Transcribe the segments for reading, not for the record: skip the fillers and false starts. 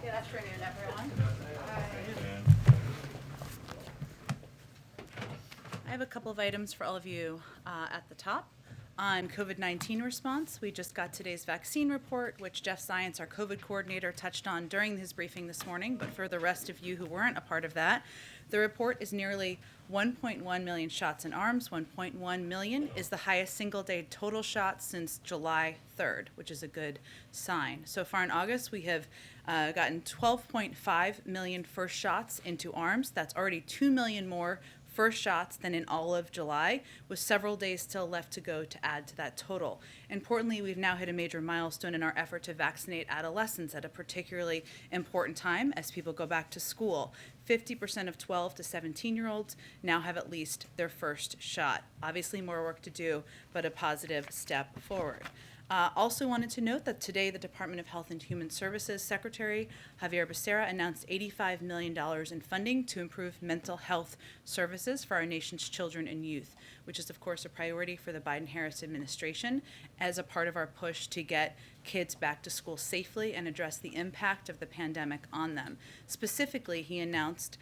Good afternoon, everyone. I have a couple of items for all of you at the top. On COVID-19 response, we just got today's vaccine report, which Jeff Zients, our COVID coordinator, touched on during his briefing this morning. But for the rest of you who weren't a part of that, the report is nearly 1.1 million shots in arms. 1.1 million is the highest single-day total shots since July 3rd, which is a good sign. So far in August, we have gotten 12.5 million first shots into arms. That's already 2 million more first shots than in all of July, with several days still left to go to add to that total. Importantly, we've now hit a major milestone in our effort to vaccinate adolescents at a particularly important time as people go back to school. 50% of 12 to 17-year-olds now have at least their first shot. Obviously more work to do, but a positive step forward. Also wanted to note that today the Department of Health and Human Services Secretary Javier Becerra announced $85 million in funding to improve mental health services for our nation's children and youth, which is of course a priority for the Biden-Harris administration as a part of our push to get kids back to school safely and address the impact of the pandemic on them. Specifically, he announced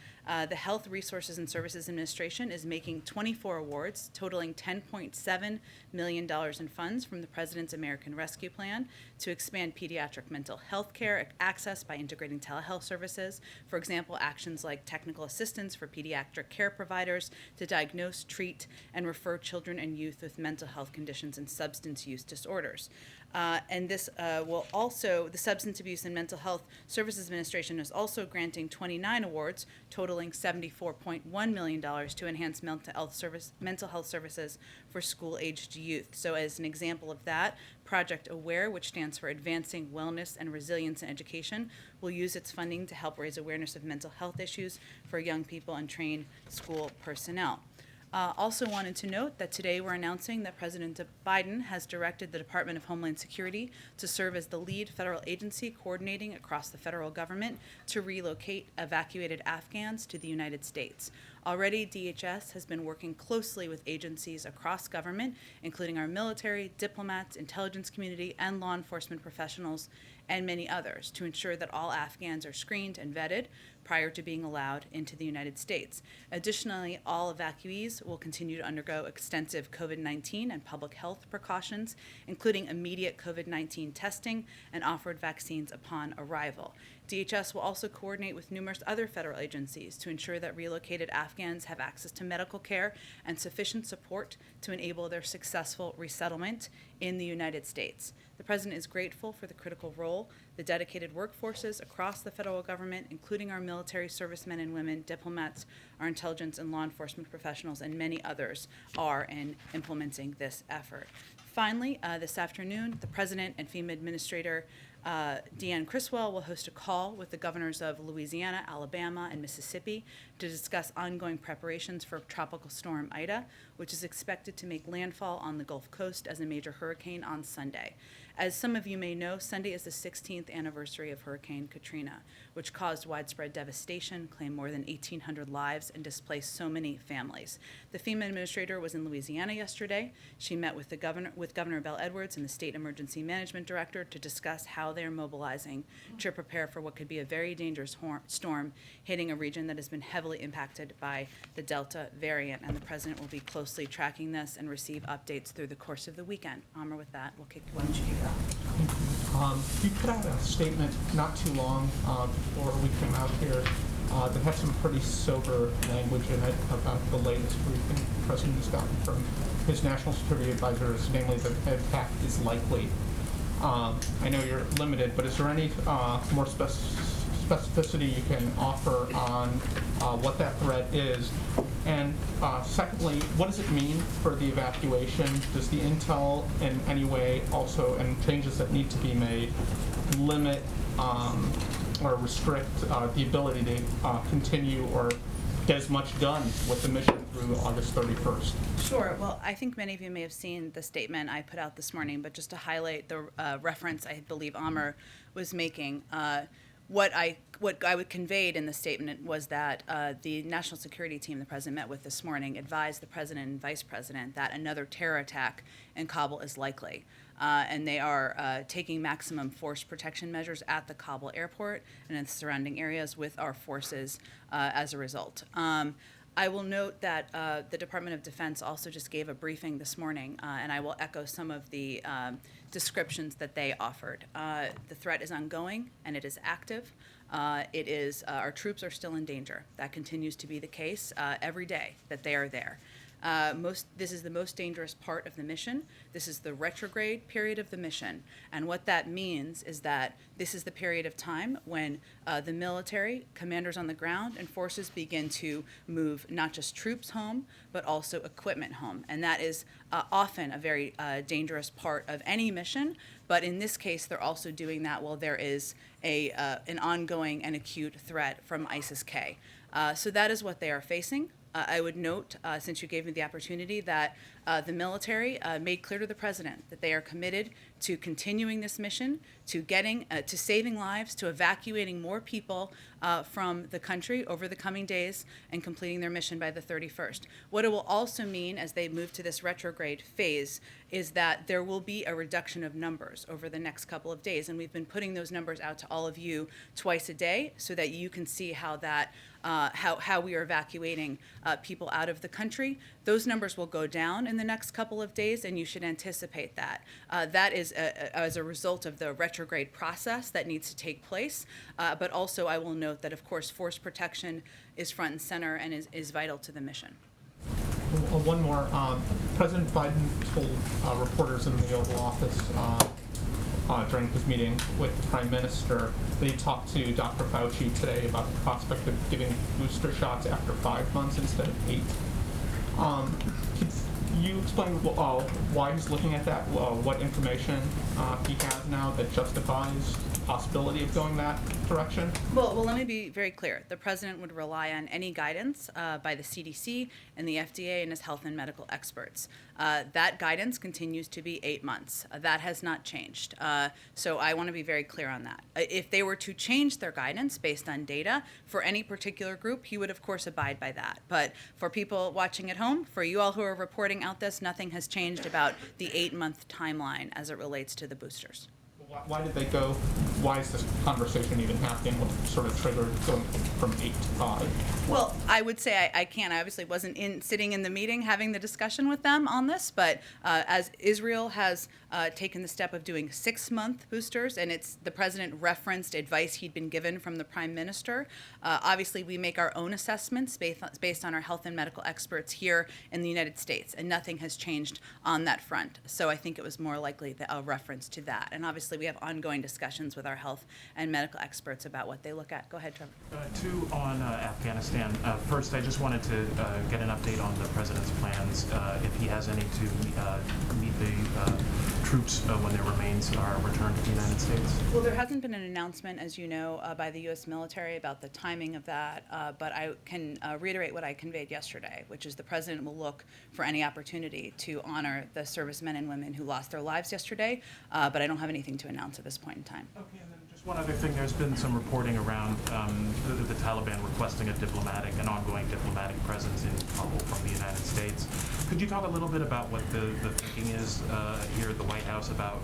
the Health Resources and Services Administration is making 24 awards totaling $10.7 million in funds from the President's American Rescue Plan to expand pediatric mental health care access by integrating telehealth services. For example, actions like technical assistance for pediatric care providers to diagnose, treat, and refer children and youth with mental health conditions and substance use disorders. And this will also, the Substance Abuse and Mental Health Services Administration is also granting 29 awards totaling $74.1 million to enhance mental health services for school-aged youth. So as an example of that, Project AWARE, which stands for Advancing Wellness and Resilience in Education, will use its funding to help raise awareness of mental health issues for young people and train school personnel. Also wanted to note that today we're announcing that President Biden has directed the Department of Homeland Security to serve as the lead federal agency coordinating across the federal government to relocate evacuated Afghans to the United States. Already, DHS has been working closely with agencies across government, including our military, diplomats, intelligence community, and law enforcement professionals, and many others, to ensure that all Afghans are screened and vetted prior to being allowed into the United States. Additionally, all evacuees will continue to undergo extensive COVID-19 and public health precautions, including immediate COVID-19 testing and offered vaccines upon arrival. DHS will also coordinate with numerous other federal agencies to ensure that relocated Afghans have access to medical care and sufficient support to enable their successful resettlement in the United States. The President is grateful for the critical role the dedicated workforces across the federal government, including our military servicemen and women, diplomats, our intelligence and law enforcement professionals, and many others are in implementing this effort. Finally, this afternoon, the President and FEMA Administrator Deanne Criswell will host a call with the governors of Louisiana, Alabama, and Mississippi to discuss ongoing preparations for Tropical Storm Ida, which is expected to make landfall on the Gulf Coast as a major hurricane on Sunday. As some of you may know, Sunday is the 16th anniversary of Hurricane Katrina, which caused widespread devastation, claimed more than 1,800 lives, and displaced so many families. The FEMA administrator was in Louisiana yesterday. She met with Governor Bell Edwards and the State Emergency Management Director to discuss how they're mobilizing to prepare for what could be a very dangerous storm hitting a region that has been heavily impacted by the Delta variant. And the President will be closely tracking this and receive updates through the course of the weekend. Amr, with that, why don't you do that? You put out a statement not too long before we came out here that had some pretty sober language in it about the latest briefing the President has gotten from his national security advisors, namely that an attack is likely. I know you're limited, but is there any more specificity you can offer on what that threat is? And secondly, what does it mean for the evacuation? Does the intel in any way also, and changes that need to be made, limit or restrict the ability to continue or get as much done with the mission through August 31st? Sure. Well, I think many of you may have seen the statement I put out this morning, but just to highlight the reference I believe Amr was making, what I would conveyed in the statement was that the national security team the President met with this morning advised the President and Vice President that another terror attack in Kabul is likely. and they are taking maximum force protection measures at the Kabul airport and in the surrounding areas with our forces as a result. I will note that the Department of Defense also just gave a briefing this morning, and I will echo some of the descriptions that they offered. The threat is ongoing and it is active. Our troops are still in danger. That continues to be the case every day that they are there. This is the most dangerous part of the mission. This is the retrograde period of the mission. And what that means is that this is the period of time when the military, commanders on the ground, and forces begin to move not just troops home, but also equipment home. And that is often a very dangerous part of any mission. But in this case, they're also doing that while there is an ongoing and acute threat from ISIS-K. So that is what they are facing. I would note, since you gave me the opportunity, that the military made clear to the president that they are committed to continuing this mission, to saving lives, to evacuating more people from the country over the coming days and completing their mission by the 31st. What it will also mean as they move to this retrograde phase is that there will be a reduction of numbers over the next couple of days, and we've been putting those numbers out to all of you twice a day so that you can see how we are evacuating people out of the country. Those numbers will go down in the next couple of days, and you should anticipate that. That is as a result of the retrograde process that needs to take place. But also I will note that, of course, force protection is front and center and is vital to the mission. One more. President Biden told reporters in the Oval Office during his meeting with the Prime Minister, they talked to Dr. Fauci today about the prospect of giving booster shots after 5 months instead of 8. Could you explain why he's looking at that? What information he has now that justifies the possibility of going that direction? Well, let me be very clear. The president would rely on any guidance by the CDC and the FDA and his health and medical experts. That guidance continues to be 8 months. That has not changed. So I want to be very clear on that. If they were to change their guidance based on data for any particular group, he would, of course, abide by that. But for people watching at home, for you all who are reporting out this, nothing has changed about the 8-month timeline as it relates to the boosters. Why did they go? Why is this conversation even happening? What sort of triggered going from 8 to 5? Well, I would say I can't. I obviously wasn't sitting in the meeting having the discussion with them on this, but as Israel has taken the step of doing 6-month boosters, and the president referenced advice he'd been given from the prime minister. Obviously, we make our own assessments based on our health and medical experts here in the United States, and nothing has changed on that front. So I think it was more likely a reference to that. And obviously, we have ongoing discussions with our health and medical experts about what they look at. Go ahead, Trevor. Two on Afghanistan. First, I just wanted to get an update on the president's plans, if he has any to meet the troops when their remains are returned to the United States. Well, there hasn't been an announcement, as you know, by the U.S. military about the timing of that, but I can reiterate what I conveyed yesterday, which is the president will look for any opportunity to honor the servicemen and women who lost their lives yesterday, but I don't have anything to announce at this point in time. Okay, and then just one other thing. There's been some reporting around the Taliban requesting an ongoing diplomatic presence in Kabul from the United States. Could you talk a little bit about what the thinking is here at the White House about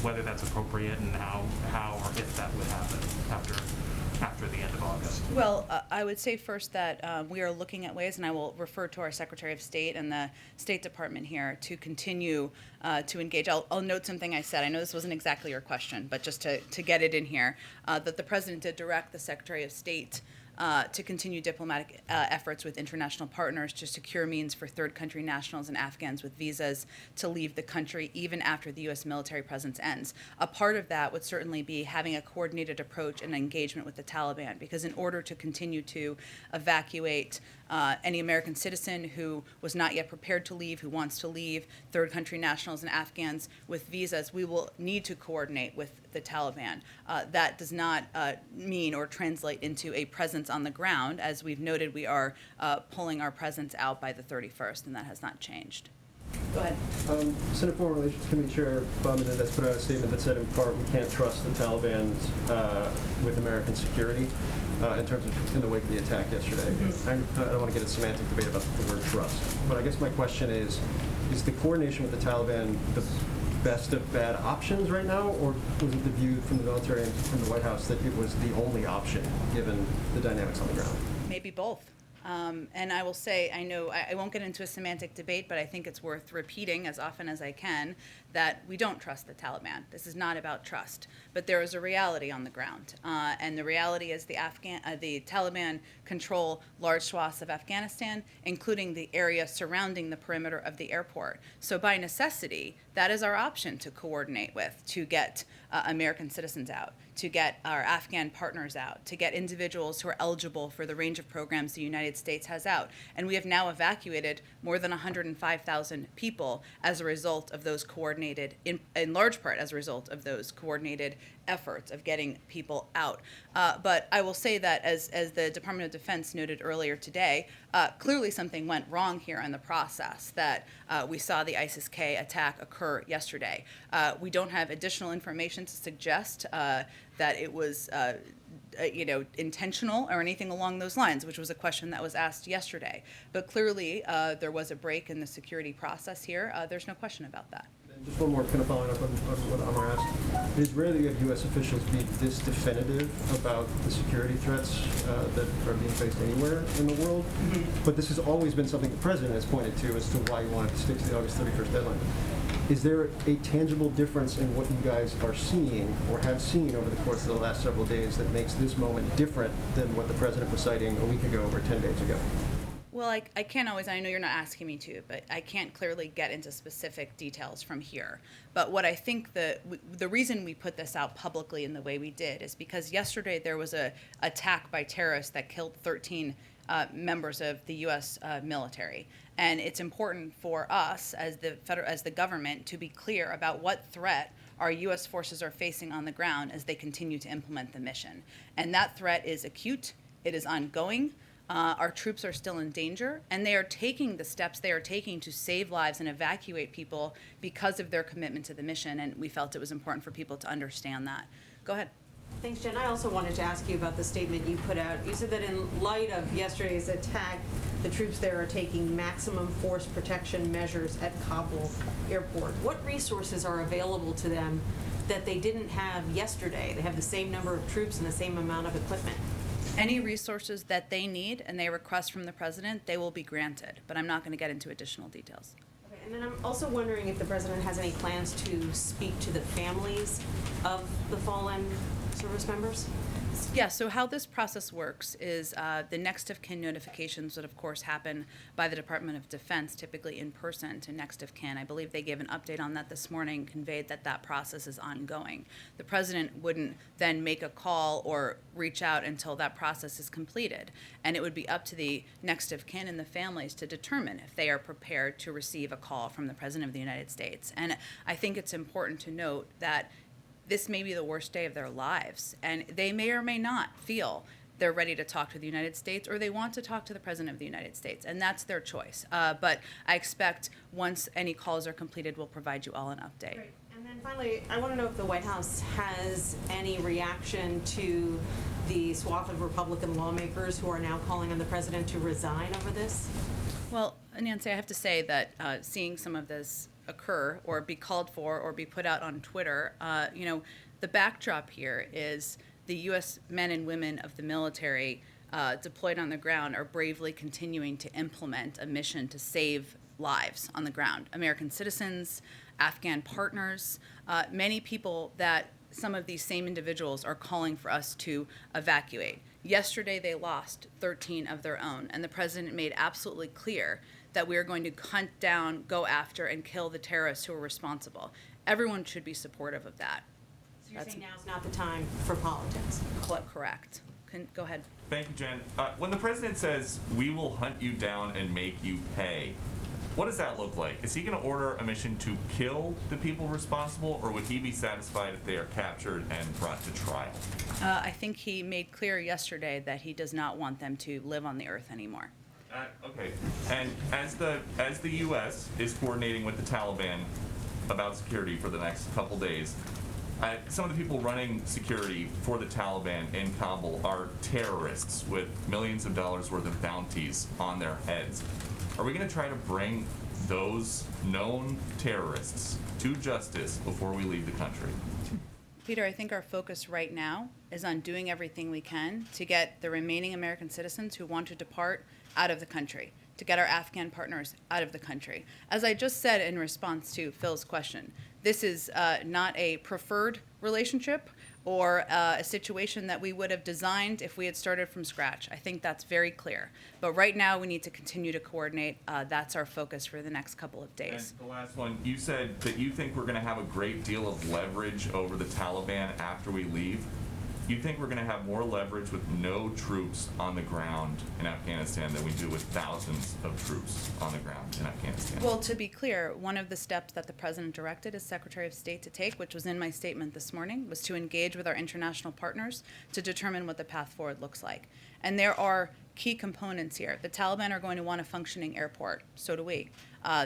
whether that's appropriate and how or if that would happen after the end of August? Well, I would say first that we are looking at ways, and I will refer to our Secretary of State and the State Department here to continue to engage. I'll note something I said. I know this wasn't exactly your question, but just to get it in here, that the President did direct the Secretary of State to continue diplomatic efforts with international partners to secure means for third country nationals and Afghans with visas to leave the country even after the U.S. military presence ends. A part of that would certainly be having a coordinated approach and engagement with the Taliban, because in order to continue to evacuate any American citizen who was not yet prepared to leave, who wants to leave, third country nationals and Afghans with visas, we will need to coordinate with the Taliban. That does not mean or translate into a presence on the ground. As we've noted, we are pulling our presence out by the 31st, and that has not changed. Go ahead. Senate Foreign Relations Committee Chair Bob Menendez put out a statement that said, in part, we can't trust the Taliban with American security in terms of in the wake of the attack yesterday. Mm-hmm. I don't want to get a semantic debate about the word trust, but I guess my question is the coordination with the Taliban best of bad options right now, or was it the view from the military and from the White House that it was the only option given the dynamics on the ground? Maybe both. And I will say, I know I won't get into a semantic debate, but I think it's worth repeating as often as I can that we don't trust the Taliban. This is not about trust, but there is a reality on the ground, and the reality is the Taliban control large swaths of Afghanistan, including the area surrounding the perimeter of the airport. So by necessity, that is our option to coordinate with, to get American citizens out, to get our Afghan partners out, to get individuals who are eligible for the range of programs the United States has out. And we have now evacuated more than 105,000 people as a result of those coordinated, in large part as a result of those coordinated efforts of getting people out. But I will say that as the Department of Defense noted earlier today, clearly something went wrong here in the process, that we saw the ISIS-K attack occur yesterday. We don't have additional information to suggest that it was intentional or anything along those lines, which was a question that was asked yesterday. But clearly there was a break in the security process here. There's no question about that. And just one more kind of following up on what Amar asked. It is rare that you have U.S. officials be this definitive about the security threats that are being faced anywhere in the world. Mm-hmm. But this has always been something the president has pointed to as to why he wanted to stick to the August 31st deadline. Is there a tangible difference in what you guys are seeing or have seen over the course of the last several days that makes this moment different than what the president was citing a week ago or 10 days ago? Well, I can't always, I know you're not asking me to, but I can't clearly get into specific details from here. But what I think the reason we put this out publicly in the way we did is because yesterday there was a attack by terrorists that killed 13 members of the U.S. military. And it's important for us as the government to be clear about what threat our U.S. forces are facing on the ground as they continue to implement the mission. And that threat is acute, it is ongoing. Our troops are still in danger, and they are taking the steps they are taking to save lives and evacuate people because of their commitment to the mission, and we felt it was important for people to understand that. Go ahead. Thanks, Jen. I also wanted to ask you about the statement you put out. You said that in light of yesterday's attack, the troops there are taking maximum force protection measures at Kabul airport. What resources are available to them that they didn't have yesterday? They have the same number of troops and the same amount of equipment. Any resources that they need and they request from the president, they will be granted, but I'm not going to get into additional details. Okay, and then I'm also wondering if the president has any plans to speak to the families of the fallen service members? Yeah, so how this process works is the next of kin notifications would, of course, happen by the Department of Defense, typically in person to next of kin. I believe they gave an update on that this morning, conveyed that that process is ongoing. The president wouldn't then make a call or reach out until that process is completed, and it would be up to the next of kin and the families to determine if they are prepared to receive a call from the President of the United States. And I think it's important to note that this may be the worst day of their lives, and they may or may not feel they're ready to talk to the United States or they want to talk to the President of the United States, and that's their choice. But I expect once any calls are completed, we'll provide you all an update. Great. And then finally, I want to know if the White House has any reaction to the swath of Republican lawmakers who are now calling on the president to resign over this? Well, Nancy, I have to say that seeing some of this occur or be called for or be put out on Twitter, the backdrop here is the U.S. men and women of the military deployed on the ground are bravely continuing to implement a mission to save lives on the ground. American citizens, Afghan partners, many people that some of these same individuals are calling for us to evacuate. Yesterday, they lost 13 of their own, and the president made absolutely clear that we are going to hunt down, go after, and kill the terrorists who are responsible. Everyone should be supportive of that. So you're saying now's not the time for politics? Correct. Go ahead. Thank you, Jen. When the president says, "We will hunt you down and make you pay," what does that look like? Is he going to order a mission to kill the people responsible, or would he be satisfied if they are captured and brought to trial? I think he made clear yesterday that he does not want them to live on the earth anymore. Okay. And as the U.S. is coordinating with the Taliban about security for the next couple days, some of the people running security for the Taliban in Kabul are terrorists with millions of dollars worth of bounties on their heads. Are we going to try to bring those known terrorists to justice before we leave the country? Peter, I think our focus right now is on doing everything we can to get the remaining American citizens who want to depart out of the country, to get our Afghan partners out of the country. As I just said in response to Phil's question, this is not a preferred relationship or a situation that we would have designed if we had started from scratch. I think that's very clear. But right now, we need to continue to coordinate. That's our focus for the next couple of days. And the last one, you said that you think we're going to have a great deal of leverage over the Taliban after we leave. You think we're going to have more leverage with no troops on the ground in Afghanistan than we do with thousands of troops on the ground in Afghanistan? Well, to be clear, one of the steps that the President directed his Secretary of State to take, which was in my statement this morning, was to engage with our international partners to determine what the path forward looks like. And there are key components here. The Taliban are going to want a functioning airport. So do we.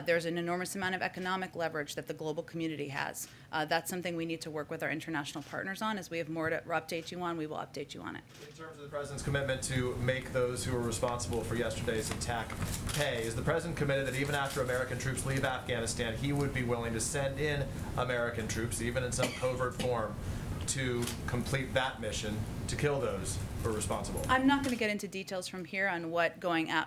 There's an enormous amount of economic leverage that the global community has. That's something we need to work with our international partners on. As we have more to update you on, we will update you on it. In terms of the president's commitment to make those who were responsible for yesterday's attack pay, is the president committed that even after American troops leave Afghanistan, he would be willing to send in American troops, even in some covert form, to complete that mission to kill those who are responsible? I'm not going to get into details from here on what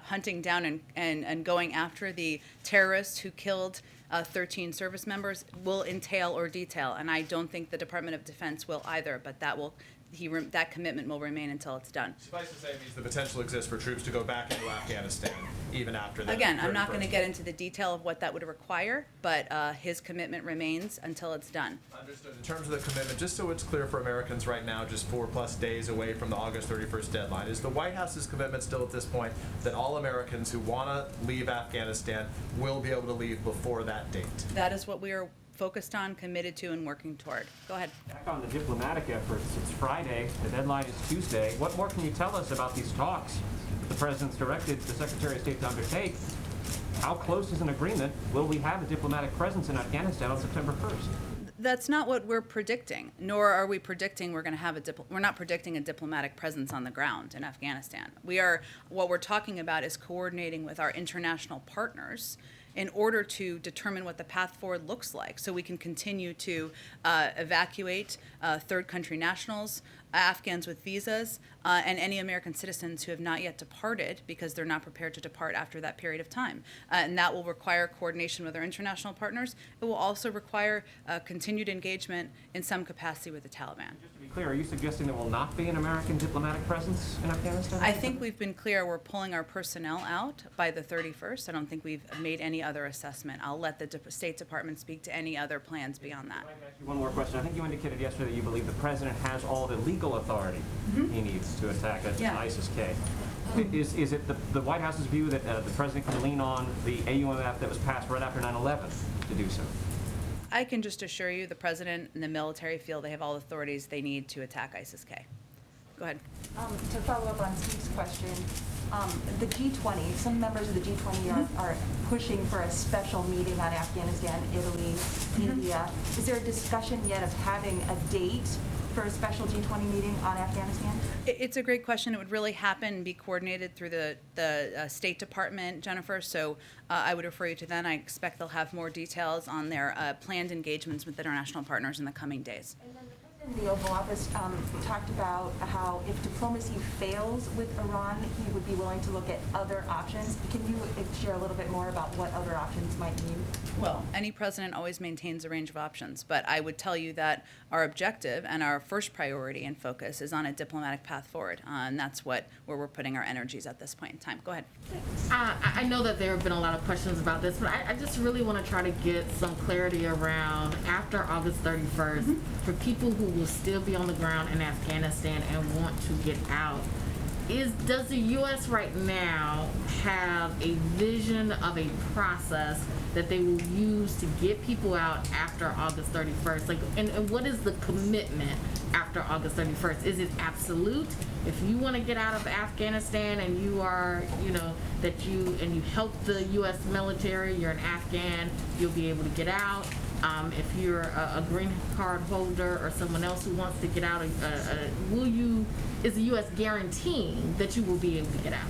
hunting down and going after the terrorists who killed 13 service members will entail or detail, and I don't think the Department of Defense will either, but that commitment will remain until it's done. Suffice to say, it means the potential exists for troops to go back into Afghanistan even after that. Again, I'm not going to get into the detail of what that would require, but his commitment remains until it's done. Understood. In terms of the commitment, just so it's clear for Americans right now, just 4+ days away from the August 31st deadline, is the White House's commitment still at this point that all Americans who want to leave Afghanistan will be able to leave before that date? That is what we are focused on, committed to, and working toward. Go ahead. Back on the diplomatic efforts, it's Friday, the deadline is Tuesday. What more can you tell us about these talks that the President's directed the Secretary of State to undertake? How close is an agreement? Will we have a diplomatic presence in Afghanistan on September 1st? That's not what we're predicting, nor are we predicting we're going to have we're not predicting a diplomatic presence on the ground in Afghanistan. What we're talking about is coordinating with our international partners in order to determine what the path forward looks like, so we can continue to evacuate third country nationals, Afghans with visas, and any American citizens who have not yet departed because they're not prepared to depart after that period of time. And that will require coordination with our international partners. It will also require continued engagement in some capacity with the Taliban. Just to be clear, are you suggesting there will not be an American diplomatic presence in Afghanistan? I think we've been clear we're pulling our personnel out by the 31st. I don't think we've made any other assessment. I'll let the State Department speak to any other plans beyond that. If I can ask you one more question. I think you indicated yesterday that you believe the President has all the legal authority he needs to attack ISIS-K. Is it the White House's view that the President can lean on the AUMF that was passed right after 9/11 to do so? I can just assure you the President and the military feel they have all the authorities they need to attack ISIS-K. Go ahead. To follow up on Steve's question, the G20, some members of the G20 are pushing for a special meeting on Afghanistan, Italy, India. Is there a discussion yet of having a date for a special G20 meeting on Afghanistan? It's a great question. It would really happen and be coordinated through the State Department, Jennifer, so I would refer you to them. I expect they'll have more details on their planned engagements with international partners in the coming days. And then the President in the Oval Office talked about how if diplomacy fails with Iran, he would be willing to look at other options. Can you share a little bit more about what other options might mean? Well, any president always maintains a range of options, but I would tell you that our objective and our first priority and focus is on a diplomatic path forward, and that's where we're putting our energies at this point in time. Go ahead. I know that there have been a lot of questions about this, but I just really want to try to get some clarity around after August 31st, for people who will still be on the ground in Afghanistan and want to get out. Does the U.S. right now have a vision of a process that they will use to get people out after August 31st? Like, and what is the commitment after August 31st? Is it absolute? If you want to get out of Afghanistan and you are, and you help the U.S. military, you're an Afghan, you'll be able to get out. If you're a green card holder or someone else who wants to get out, is the U.S. guaranteeing that you will be able to get out?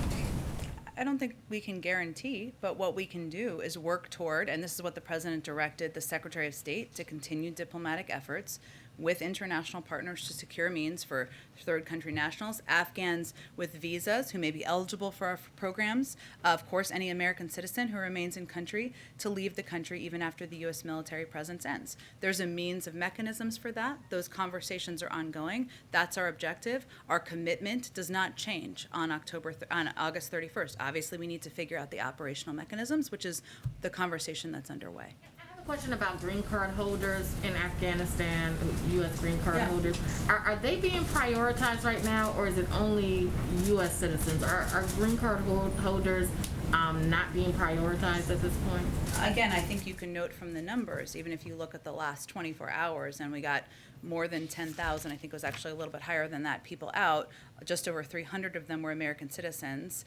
I don't think we can guarantee, but what we can do is work toward, and this is what the president directed the Secretary of State to continue diplomatic efforts with international partners to secure means for third country nationals, Afghans with visas who may be eligible for our programs, of course, any American citizen who remains in country to leave the country even after the U.S. military presence ends. There's a means of mechanisms for that. Those conversations are ongoing. That's our objective. Our commitment does not change on August 31st. Obviously, we need to figure out the operational mechanisms, which is the conversation that's underway. I have a question about green card holders in Afghanistan, U.S. green card Yeah. holders. Are they being prioritized right now, or is it only U.S. citizens? Are green card holders not being prioritized at this point? Again, I think you can note from the numbers, even if you look at the last 24 hours, and we got more than 10,000, I think it was actually a little bit higher than that, people out. Just over 300 of them were American citizens.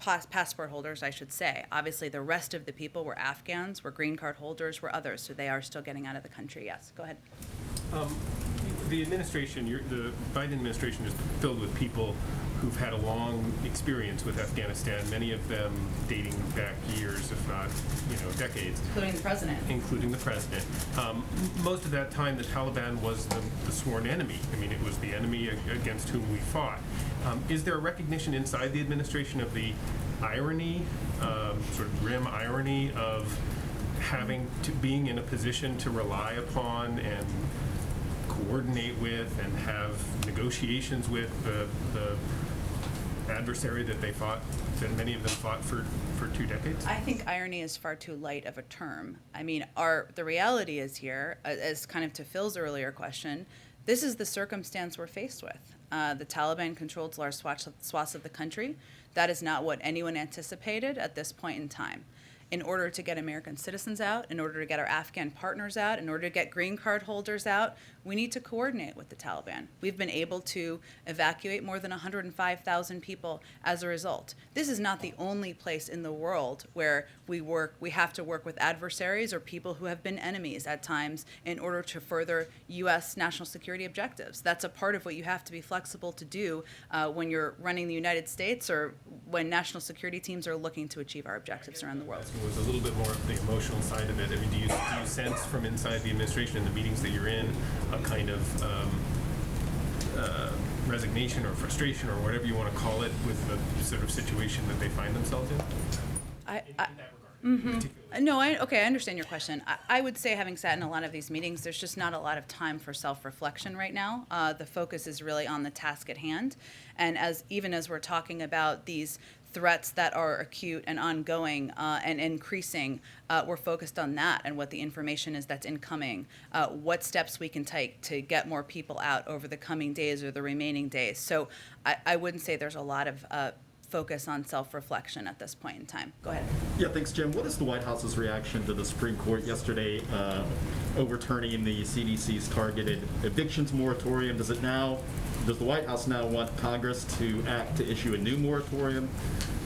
Passport holders, I should say. Obviously, the rest of the people were Afghans, were green card holders, were others, so they are still getting out of the country. Yes, go ahead. The administration, the Biden administration is filled with people who've had a long experience with Afghanistan, many of them dating back years, if not, decades. Including the president. Including the president. Most of that time, the Taliban was the sworn enemy. I mean, it was the enemy against whom we fought. Is there a recognition inside the administration of the irony, sort of grim irony of being in a position to rely upon and coordinate with and have negotiations with the adversary that that many of them fought for 2 decades? I think irony is far too light of a term. I mean, the reality is here, as kind of to Phil's earlier question, this is the circumstance we're faced with. The Taliban controls large swaths of the country. That is not what anyone anticipated at this point in time. In order to get American citizens out, in order to get our Afghan partners out, in order to get green card holders out, we need to coordinate with the Taliban. We've been able to evacuate more than 105,000 people as a result. This is not the only place in the world where we have to work with adversaries or people who have been enemies at times in order to further U.S. national security objectives. That's a part of what you have to be flexible to do when you're running the United States or when national security teams are looking to achieve our objectives around the world. It was a little bit more of the emotional side of it. I mean, do you sense from inside the administration and the meetings that you're in a kind of resignation or frustration or whatever you want to call it with the sort of situation that they find themselves in? In that regard. No, I understand your question. I would say, having sat in a lot of these meetings, there's just not a lot of time for self-reflection right now. The focus is really on the task at hand. And even as we're talking about these threats that are acute and ongoing and increasing, we're focused on that and what the information is that's incoming, what steps we can take to get more people out over the coming days or the remaining days. So I wouldn't say there's a lot of focus on self-reflection at this point in time. Go ahead. Yeah, thanks, Jim. What is the White House's reaction to the Supreme Court yesterday overturning the CDC's targeted evictions moratorium? Does the White House now want Congress to act to issue a new moratorium?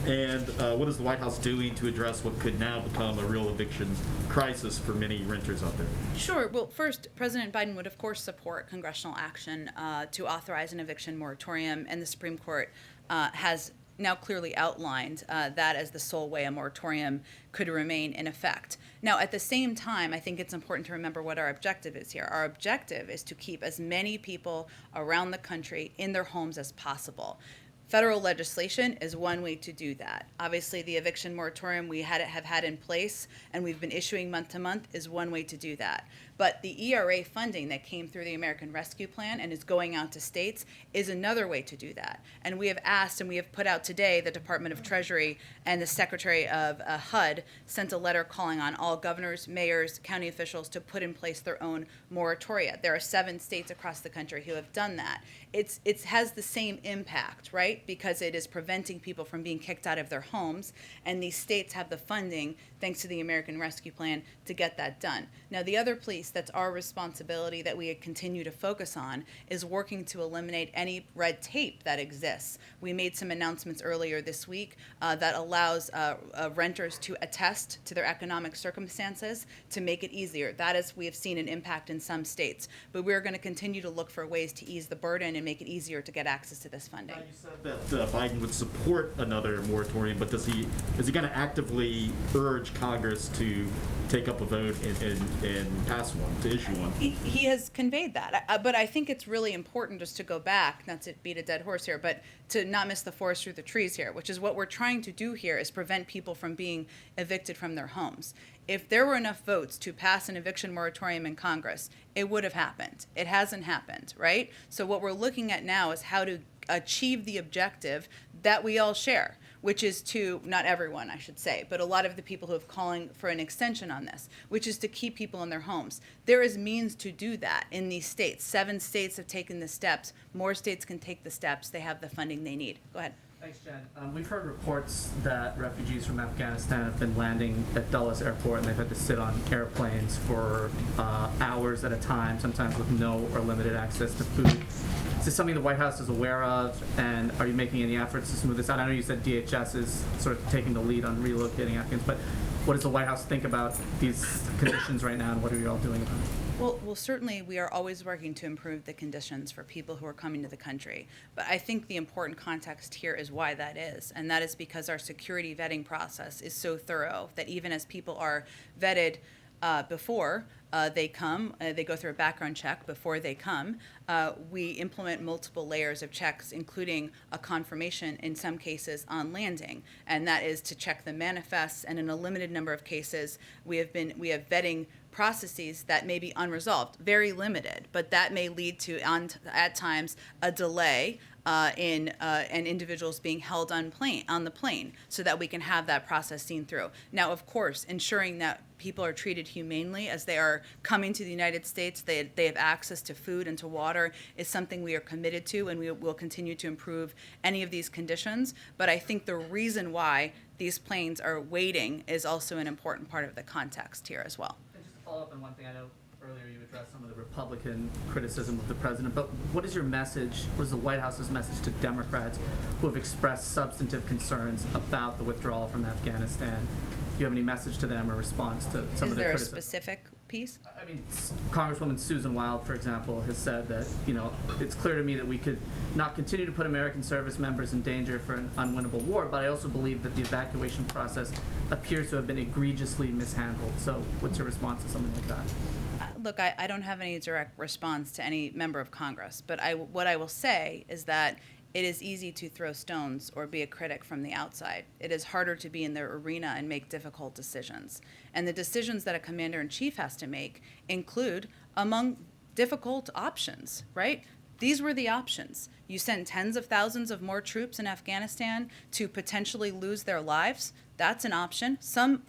And what is the White House doing to address what could now become a real eviction crisis for many renters out there? Sure. Well, first, President Biden would, of course, support congressional action to authorize an eviction moratorium, and the Supreme Court has now clearly outlined that as the sole way a moratorium could remain in effect. Now, at the same time, I think it's important to remember what our objective is here. Our objective is to keep as many people around the country in their homes as possible. Federal legislation is one way to do that. Obviously, the eviction moratorium we have had in place and we've been issuing month to month is one way to do that. But the ERA funding that came through the American Rescue Plan and is going out to states is another way to do that. And we have asked and we have put out today, the Department of Treasury and the Secretary of HUD sent a letter calling on all governors, mayors, county officials to put in place their own moratoria. There are 7 states across the country who have done that. It has the same impact, right? Because it is preventing people from being kicked out of their homes, and these states have the funding, thanks to the American Rescue Plan, to get that done. Now, the other piece that's our responsibility that we continue to focus on is working to eliminate any red tape that exists. We made some announcements earlier this week that allows renters to attest to their economic circumstances to make it easier. That is, we have seen an impact in some states, but we're going to continue to look for ways to ease the burden and make it easier to get access to this funding. You said that Biden would support another moratorium, but is he going to actively urge Congress to take up a vote and pass one, to issue one? He has conveyed that, but I think it's really important just to go back, not to beat a dead horse here, but to not miss the forest through the trees here, which is what we're trying to do here is prevent people from being evicted from their homes. If there were enough votes to pass an eviction moratorium in Congress, it would have happened. It hasn't happened, right? So what we're looking at now is how to achieve the objective that we all share, which is to, not everyone, I should say, but a lot of the people who have calling for an extension on this, which is to keep people in their homes. There is means to do that in these states. 7 states have taken the steps. More states can take the steps. They have the funding they need. Go ahead. Thanks, Jen. We've heard reports that refugees from Afghanistan have been landing at Dulles Airport and they've had to sit on airplanes for hours at a time, sometimes with no or limited access to food. Is this something the White House is aware of, and are you making any efforts to smooth this out? I know you said DHS is sort of taking the lead on relocating Afghans, but what does the White House think about these conditions right now, and what are you all doing about it? Well, certainly we are always working to improve the conditions for people who are coming to the country. But I think the important context here is why that is. And that is because our security vetting process is so thorough that even as people are vetted before they come, they go through a background check before they come, we implement multiple layers of checks, including a confirmation in some cases on landing. And that is to check the manifests, and in a limited number of cases, we have vetting processes that may be unresolved, very limited, but that may lead to, at times, a delay and individuals being held on the plane so that we can have that process seen through. Now, of course, ensuring that people are treated humanely as they are coming to the United States, they have access to food and to water is something we are committed to, and we will continue to improve any of these conditions. But I think the reason why these planes are waiting is also an important part of the context here as well. And just to follow up on one thing, I know earlier you addressed some of the Republican criticism of the president, but what is your message, what is the White House's message to Democrats who have expressed substantive concerns about the withdrawal from Afghanistan? Do you have any message to them or response to some of the criticism? Is there a specific piece? I mean, Congresswoman Susan Wild, for example, has said that, it's clear to me that we could not continue to put American service members in danger for an unwinnable war, but I also believe that the evacuation process appears to have been egregiously mishandled. So what's your response to something like that? Look, I don't have any direct response to any member of Congress, but what I will say is that it is easy to throw stones or be a critic from the outside. It is harder to be in their arena and make difficult decisions. And the decisions that a commander-in-chief has to make include among difficult options, right? These were the options. You send tens of thousands of more troops in Afghanistan to potentially lose their lives. That's an option. Some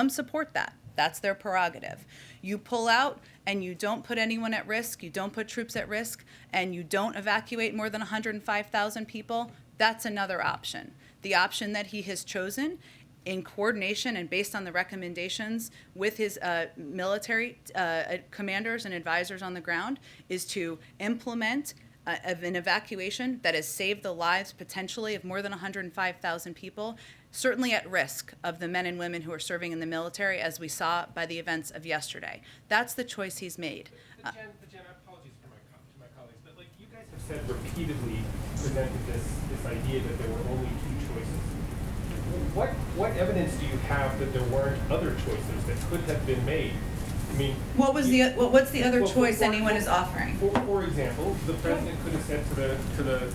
support that. That's their prerogative. You pull out and you don't put anyone at risk, you don't put troops at risk, and you don't evacuate more than 105,000 people, that's another option. The option that he has chosen in coordination and based on the recommendations with his military commanders and advisors on the ground is to implement an evacuation that has saved the lives potentially of more than 105,000 people, certainly at risk of the men and women who are serving in the military, as we saw by the events of yesterday. That's the choice he's made. But Jen, apologies to my colleagues, but you guys have said repeatedly, presented this idea that there were only 2 choices. What evidence do you have that there weren't other choices that could have been made? I mean, what's the other choice anyone is offering? For example, the president could have said to the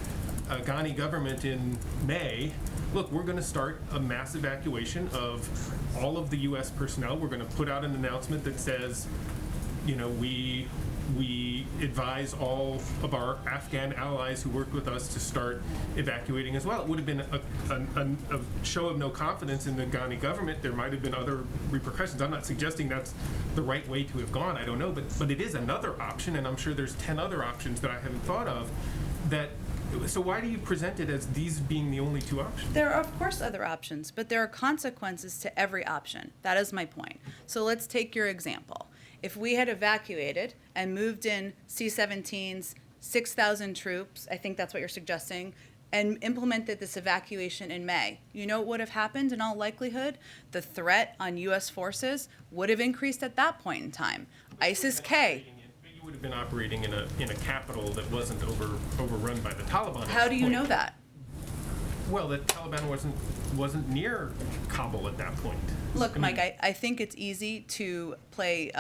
Ghani government in May, look, we're going to start a mass evacuation of all of the U.S. personnel. We're going to put out an announcement that says, we advise all of our Afghan allies who worked with us to start evacuating as well. It would have been a show of no confidence in the Ghani government. There might have been other repercussions. I'm not suggesting that's the right way to have gone. I don't know, but it is another option, and I'm sure there's 10 other options that I haven't thought of. So why do you present it as these being the only 2 options? There are, of course, other options, but there are consequences to every option. That is my point. So let's take your example. If we had evacuated and moved in C-17s, 6,000 troops, I think that's what you're suggesting, and implemented this evacuation in May, you know what would have happened in all likelihood? The threat on U.S. forces would have increased at that point in time. ISIS-K. You would have been operating in a capital that wasn't overrun by the Taliban. How do you know that? Well, the Taliban wasn't near Kabul at that point. Look, Mike, I think it's easy to play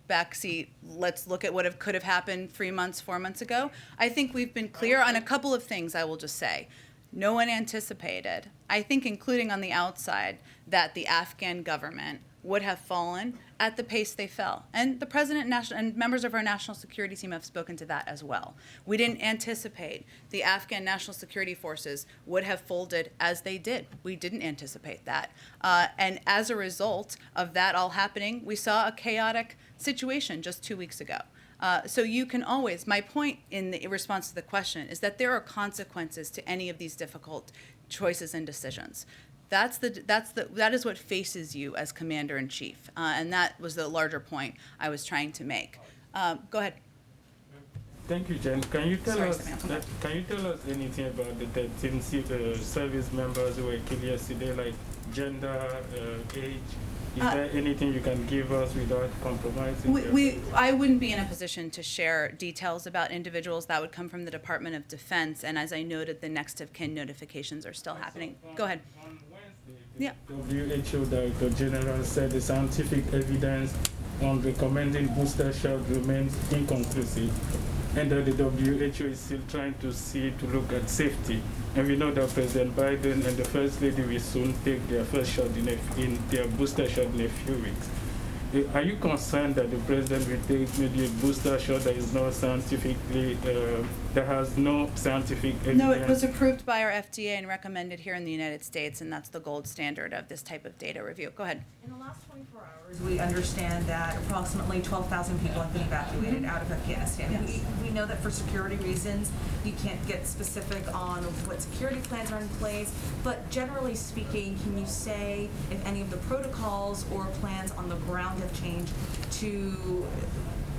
backseat. Let's look at what could have happened 3 months, 4 months ago. I think we've been clear on a couple of things, I will just say. No one anticipated, I think including on the outside, that the Afghan government would have fallen at the pace they fell. And the president and members of our national security team have spoken to that as well. We didn't anticipate the Afghan national security forces would have folded as they did. We didn't anticipate that. And as a result of that all happening, we saw a chaotic situation just 2 weeks ago. So you can always, my point in the response to the question is that there are consequences to any of these difficult choices and decisions. That is what faces you as commander-in-chief, and that was the larger point I was trying to make. Go ahead. Thank you, Jen. Can you tell Sorry, us Samuel, anything about the 13 service members who were killed yesterday, like gender, age? Is there anything you can give us without compromising? I wouldn't be in a position to share details about individuals. That would come from the Department of Defense, and as I noted, the next of kin notifications are still happening. Go ahead. On Wednesday, the WHO Director General said the scientific evidence on recommending booster shot remains inconclusive, and that the WHO is still trying to look at safety. And we know that President Biden and the First Lady will soon take their first shot in their booster shot in a few weeks. Are you concerned that the president will take maybe a booster shot that is not scientifically, that has no scientific evidence? No, it was approved by our FDA and recommended here in the United States, and that's the gold standard of this type of data review. Go ahead. In the last 24 hours, we understand that approximately 12,000 people have been evacuated out of Afghanistan. Yes. We know that for security reasons, you can't get specific on what security plans are in place, but generally speaking, can you say if any of the protocols or plans on the ground have changed to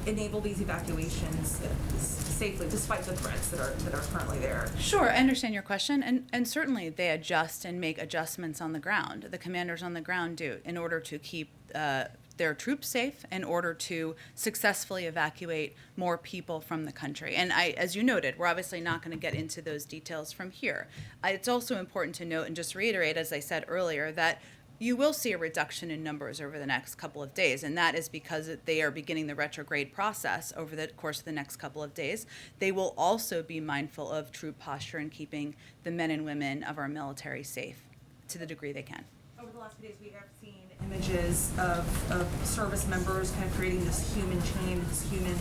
enable these evacuations safely, despite the threats that are currently there? Sure, I understand your question, and certainly they adjust and make adjustments on the ground. The commanders on the ground do, in order to keep their troops safe, in order to successfully evacuate more people from the country. And as you noted, we're obviously not going to get into those details from here. It's also important to note and just reiterate, as I said earlier, that you will see a reduction in numbers over the next couple of days, and that is because they are beginning the retrograde process over the course of the next couple of days. They will also be mindful of troop posture and keeping the men and women of our military safe to the degree they can. Over the last few days, we have seen images of service members kind of creating this human chain, this human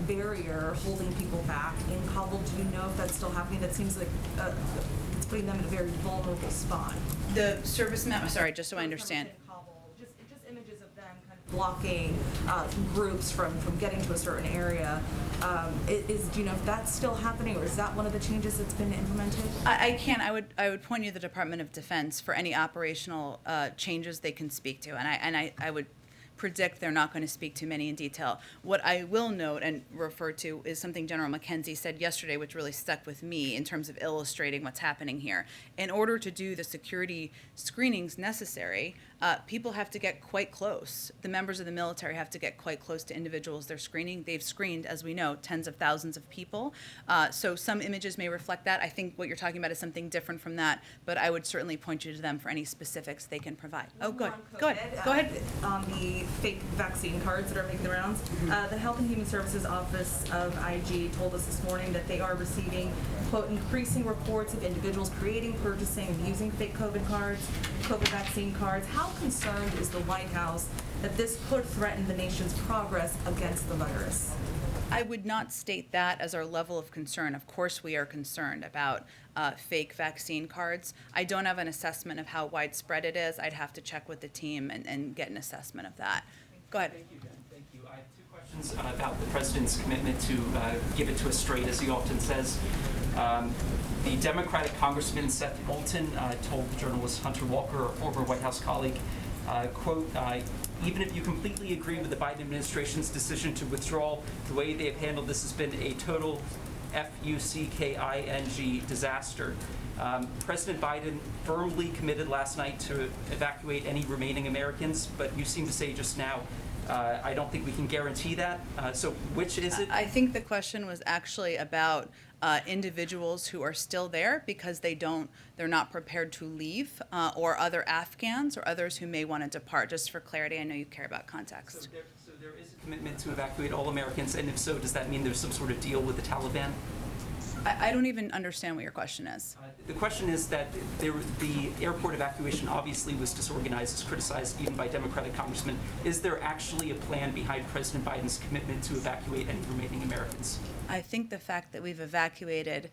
barrier holding people back in Kabul. Do you know if that's still happening? That seems like it's putting them in a very vulnerable spot. The service member, sorry, just so I understand. In Kabul, just images of them kind of blocking groups from getting to a certain area. Do you know if that's still happening, or is that one of the changes that's been implemented? I can't. I would point you to the Department of Defense for any operational changes they can speak to, and I would predict they're not going to speak to many in detail. What I will note and refer to is something General McKenzie said yesterday, which really stuck with me in terms of illustrating what's happening here. In order to do the security screenings necessary, people have to get quite close. The members of the military have to get quite close to individuals they're screening. They've screened, as we know, tens of thousands of people. So some images may reflect that. I think what you're talking about is something different from that, but I would certainly point you to them for any specifics they can provide. Oh, go ahead. Go ahead. Go ahead. On the fake vaccine cards that are making the rounds, the Health and Human Services Office of IG told us this morning that they are receiving, quote, increasing reports of individuals creating, purchasing, and using fake COVID cards, COVID vaccine cards. How concerned is the White House that this could threaten the nation's progress against the virus? I would not state that as our level of concern. Of course, we are concerned about fake vaccine cards. I don't have an assessment of how widespread it is. I'd have to check with the team and get an assessment of that. Go ahead. Thank you, Jen. Thank you. I have two questions about the president's commitment to give it to us straight, as he often says. The Democratic Congressman Seth Moulton told the journalist Hunter Walker, a former White House colleague, quote, even if you completely agree with the Biden administration's decision to withdraw, the way they have handled this has been a total F-U-C-K-I-N-G disaster. President Biden firmly committed last night to evacuate any remaining Americans, but you seem to say just now, I don't think we can guarantee that. So which is it? I think the question was actually about individuals who are still there because they're not prepared to leave, or other Afghans or others who may want to depart. Just for clarity, I know you care about context. So there is a commitment to evacuate all Americans, and if so, does that mean there's some sort of deal with the Taliban? I don't even understand what your question is. The question is that the airport evacuation obviously was disorganized, as criticized even by Democratic congressmen. Is there actually a plan behind President Biden's commitment to evacuate any remaining Americans? I think the fact that we've evacuated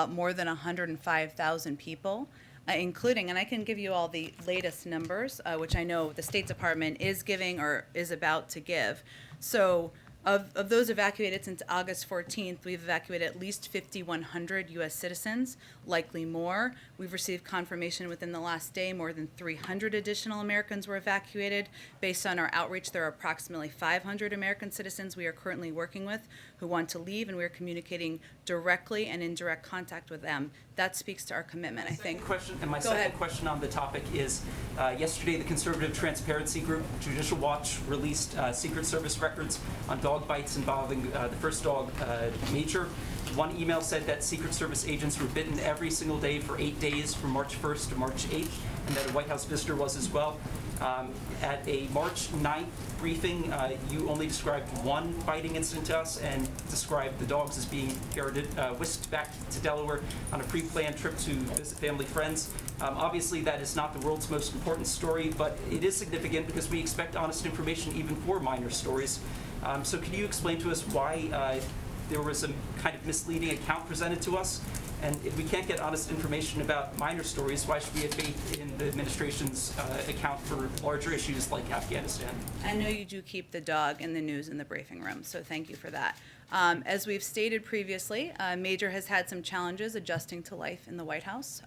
more than 105,000 people, including, and I can give you all the latest numbers, which I know the State Department is giving or is about to give. So of those evacuated since August 14th, we've evacuated at least 5,100 U.S. citizens, likely more. We've received confirmation within the last day more than 300 additional Americans were evacuated. Based on our outreach, there are approximately 500 American citizens we are currently working with who want to leave, and we are communicating directly and in direct contact with them. That speaks to our commitment, I think. My second question on the topic is, yesterday the conservative transparency group, Judicial Watch, released Secret Service records on dog bites involving the first dog, Major. One email said that Secret Service agents were bitten every single day for 8 days from March 1st to March 8th, and that a White House visitor was as well. At a March 9th briefing, you only described one biting incident to us and described the dogs as being whisked back to Delaware on a pre-planned trip to visit family friends. Obviously, that is not the world's most important story, but it is significant because we expect honest information even for minor stories. So can you explain to us why there was a kind of misleading account presented to us? And if we can't get honest information about minor stories, why should we have faith in the administration's account for larger issues like Afghanistan? I know you do keep the dog in the news in the briefing room, so thank you for that. As we've stated previously, Major has had some challenges adjusting to life in the White House.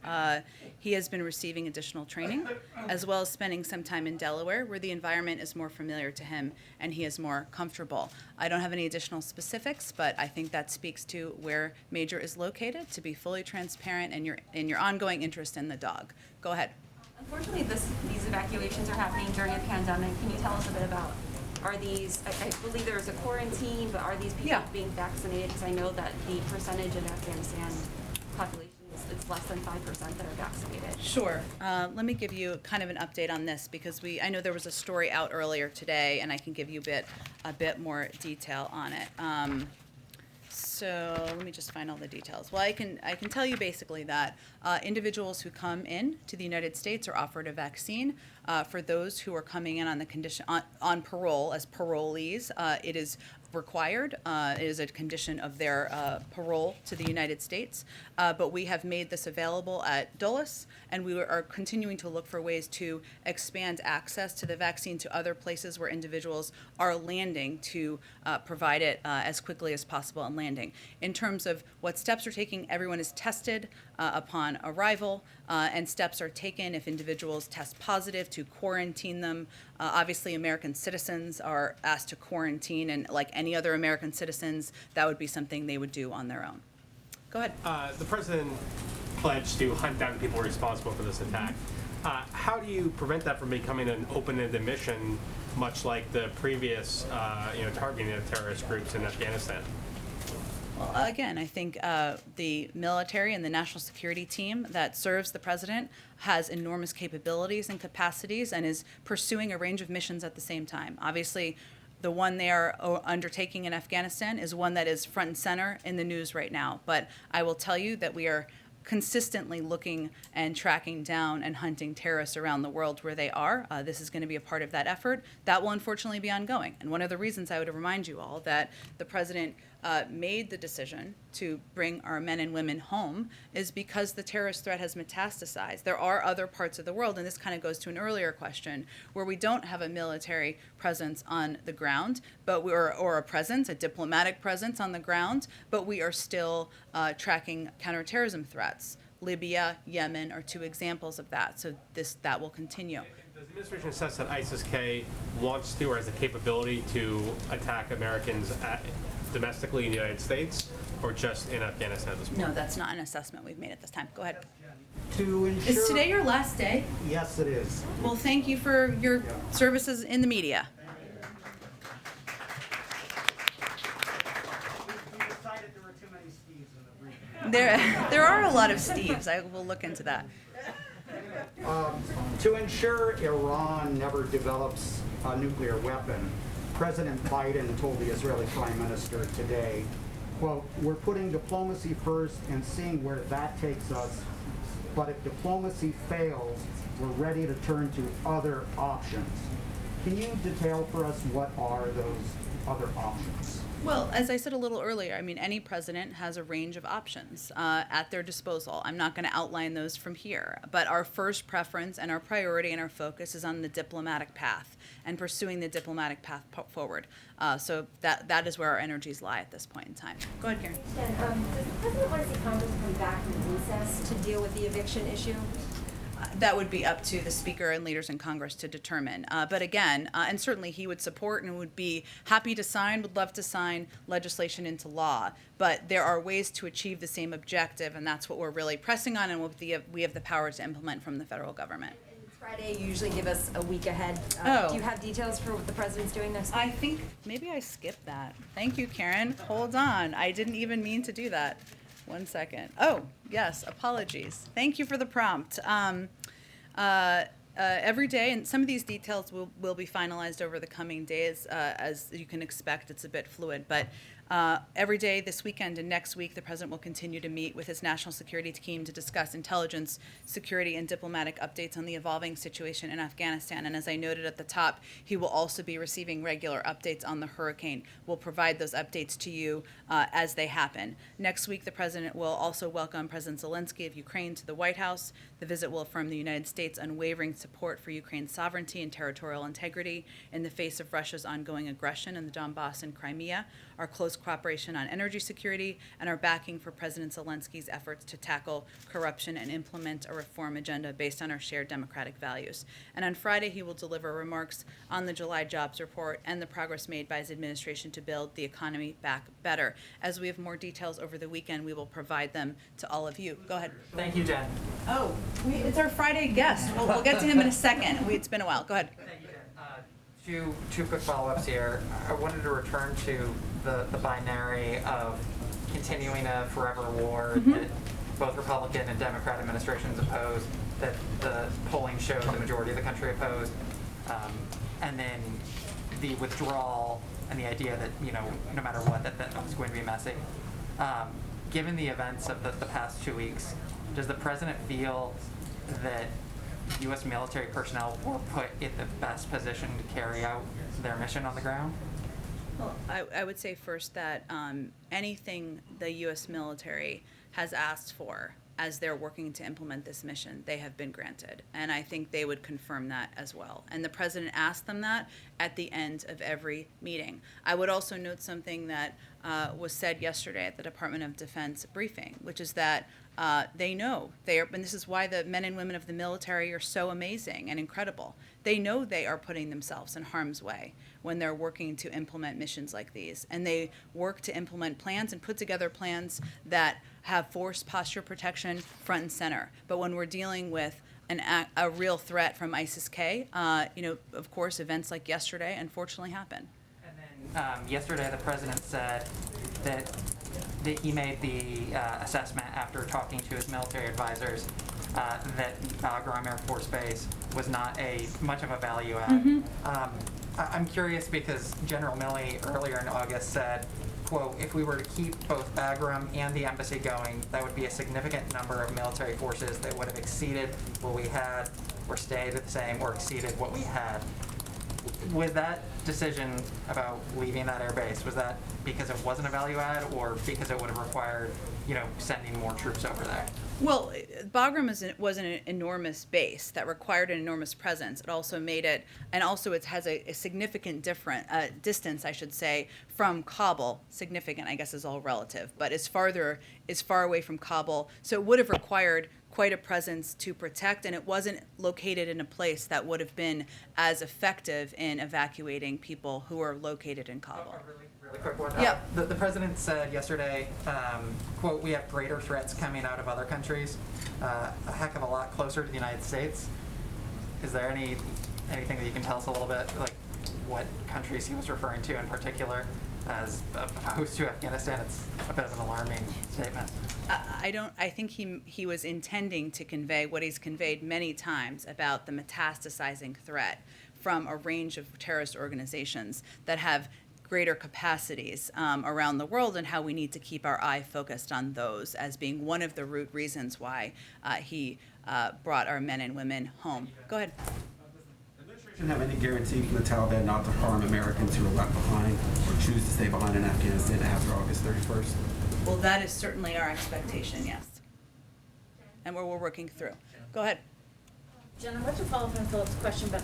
He has been receiving additional training, as well as spending some time in Delaware, where the environment is more familiar to him and he is more comfortable. I don't have any additional specifics, but I think that speaks to where Major is located, to be fully transparent in your ongoing interest in the dog. Go ahead. Unfortunately, these evacuations are happening during a pandemic. Can you tell us a bit about, are these, I believe there's a quarantine, but are these people being vaccinated? Because I know that the percentage of Afghanistan population it's less than 5% that are vaccinated. Sure. Let me give you kind of an update on this because I know there was a story out earlier today, and I can give you a bit more detail on it. So let me just find all the details. Well, I can tell you basically that individuals who come in to the United States are offered a vaccine. For those who are coming in on the condition on parole as parolees, it is required. It is a condition of their parole to the United States. But we have made this available at Dulles, and we are continuing to look for ways to expand access to the vaccine to other places where individuals are landing to provide it as quickly as possible on landing. In terms of what steps are taking, everyone is tested upon arrival, and steps are taken if individuals test positive to quarantine them. Obviously, American citizens are asked to quarantine, and like any other American citizens, that would be something they would do on their own. Go ahead. The president pledged to hunt down people responsible for this attack. How do you prevent that from becoming an open-ended mission, much like the previous, targeting of terrorist groups in Afghanistan? Well, again, I think the military and the national security team that serves the president has enormous capabilities and capacities and is pursuing a range of missions at the same time. Obviously, the one they are undertaking in Afghanistan is one that is front and center in the news right now. But I will tell you that we are consistently looking and tracking down and hunting terrorists around the world where they are. This is going to be a part of that effort. That will unfortunately be ongoing. And one of the reasons I would remind you all that the president made the decision to bring our men and women home is because the terrorist threat has metastasized. There are other parts of the world, and this kind of goes to an earlier question, where we don't have a military presence on the ground, but or a diplomatic presence on the ground, but we are still tracking counterterrorism threats. Libya, Yemen are two examples of that, so that will continue. Does the administration assess that ISIS-K wants to or has the capability to attack Americans domestically in the United States, or just in Afghanistan at this point? No, that's not an assessment we've made at this time. Go ahead. To ensure. Is today your last day? Yes, it is. Well, thank you for your services in the media. We decided there were too many Steves in the briefing. There are a lot of Steves. I will look into that. To ensure Iran never develops a nuclear weapon, President Biden told the Israeli Prime Minister today, quote, "We're putting diplomacy first and seeing where that takes us. But if diplomacy fails, we're ready to turn to other options." Can you detail for us what are those other options? Well, as I said a little earlier, I mean, any president has a range of options at their disposal. I'm not going to outline those from here, but our first preference and our priority and our focus is on the diplomatic path and pursuing the diplomatic path forward. So that is where our energies lie at this point in time. Go ahead, Karen. Does the president want to see Congress come back from recess to deal with the eviction issue? That would be up to the Speaker and leaders in Congress to determine. But again, and certainly he would support and would be happy to sign, would love to sign legislation into law. But there are ways to achieve the same objective, and that's what we're really pressing on, and what we have the power to implement from the federal government. Friday, you usually give us a week ahead. Do you have details for what the president's doing next week? I think maybe I skipped that. Thank you, Karen. Hold on. I didn't even mean to do that. 1 second. Oh, yes, apologies. Thank you for the prompt. Every day, and some of these details will be finalized over the coming days. As you can expect, it's a bit fluid, but every day this weekend and next week, the president will continue to meet with his national security team to discuss intelligence, security, and diplomatic updates on the evolving situation in Afghanistan. And as I noted at the top, he will also be receiving regular updates on the hurricane. We'll provide those updates to you as they happen. Next week, the president will also welcome President Zelensky of Ukraine to the White House. The visit will affirm the United States' unwavering support for Ukraine's sovereignty and territorial integrity in the face of Russia's ongoing aggression in the Donbass and Crimea, our close cooperation on energy security, and our backing for President Zelensky's efforts to tackle corruption and implement a reform agenda based on our shared democratic values. And on Friday, he will deliver remarks on the July jobs report and the progress made by his administration to build the economy back better. As we have more details over the weekend, we will provide them to all of you. Go ahead. Thank you, Jen. Oh, it's our Friday guest. We'll get to him in a second. It's been a while. Go ahead. Thank you, Jen. Two quick follow-ups here. I wanted to return to the binary of continuing a forever war that both Republican and Democrat administrations opposed, that the polling showed the majority of the country opposed, and then the withdrawal and the idea that, no matter what, that was going to be messy. Given the events of the past 2 weeks, does the president feel that U.S. military personnel were put in the best position to carry out their mission on the ground? Well, I would say first that anything the U.S. military has asked for as they're working to implement this mission, they have been granted. And I think they would confirm that as well. And the president asked them that at the end of every meeting. I would also note something that was said yesterday at the Department of Defense briefing, which is that they know they are, and this is why the men and women of the military are so amazing and incredible. They know they are putting themselves in harm's way when they're working to implement missions like these. And they work to implement plans and put together plans that have force posture protection front and center. But when we're dealing with a real threat from ISIS-K, of course, events like yesterday unfortunately happen. And then yesterday the president said that he made the assessment after talking to his military advisors that Bagram Air Force Base was not much of a value add. I'm curious because General Milley earlier in August said, quote, if we were to keep both Bagram and the embassy going, that would be a significant number of military forces that would have exceeded what we had, or stayed the same, or exceeded what we had. Was that decision about leaving that air base, was that because it wasn't a value add, or because it would have required, sending more troops over there? Well, Bagram was an enormous base that required an enormous presence. It also made it, and also it has a significant different distance, I should say, from Kabul. Significant, I guess, is all relative, but is far away from Kabul. So it would have required quite a presence to protect, and it wasn't located in a place that would have been as effective in evacuating people who are located in Kabul. Really quick one. Yeah. The president said yesterday, quote, "We have greater threats coming out of other countries, a heck of a lot closer to the United States." Is there anything that you can tell us a little bit, like what countries he was referring to in particular, as opposed to Afghanistan? It's a bit of an alarming statement. I think he was intending to convey what he's conveyed many times about the metastasizing threat from a range of terrorist organizations that have greater capacities around the world, and how we need to keep our eye focused on those as being one of the root reasons why he brought our men and women home. Go ahead. Does the administration have any guarantee from the Taliban not to harm Americans who are left behind or choose to stay behind in Afghanistan after August 31st? Well, that is certainly our expectation, yes. And we're working through. Go ahead. Jen, I want to follow up on Philip's question, but